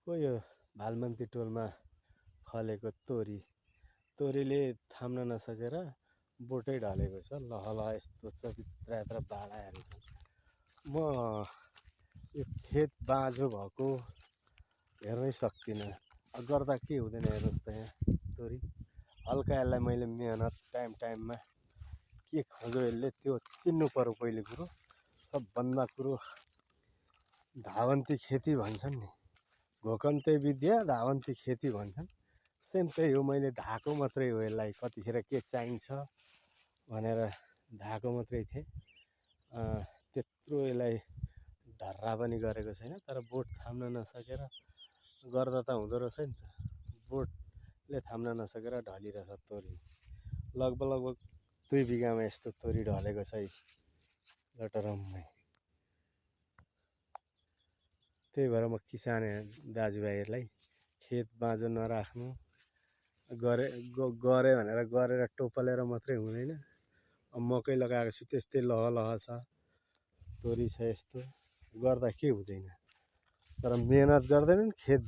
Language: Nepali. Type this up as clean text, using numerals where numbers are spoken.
को यो भालमन्ती टोलमा फलेको तोरीले थाम्न नसकेर बोटै ढलेको छ। लहलह यस्तो छ, भित्र बालाहरू छन्। म यो खेत बाँझो भएको हेर्नै सक्दिनँ। गर्दा के हुँदैन हेर्नुहोस् त, यहाँ तोरी हल्का यसलाई मैले मेहनत टाइममा के खोज्यो यसले त्यो चिन्नु पर्यो। पहिलो कुरो, सबभन्दा कुरो धावन्ती खेती भन्छन् नि, घोकन्ते विद्या धावन्ती खेती भन्छन्। सेम त्यही हो। मैले धाएको मात्रै हो यसलाई, कतिखेर के चाहिन्छ भनेर धाएको मात्रै थिएँ। त्यत्रो यसलाई ढर्रा पनि गरेको छैन, तर बोट थाम्न नसकेर गर्दा त हुँदो रहेछ नि त। बोटले थाम्न नसकेर ढलिरहेछ तोरी। लगभग 2 बिघामा यस्तो तोरी ढलेको छ लटरम्मै। त्यही भएर म किसान दाजुभाइहरूलाई खेत बाँझो नराख्नु, गरे भनेर गरेर टोपलेर मात्रै हुँदैन। मकै लगाएको छु, त्यस्तै लहलह छ, तोरी छ, यस्तो गर्दा के हुँदैन। तर मेहनत गर्दैनन् खेत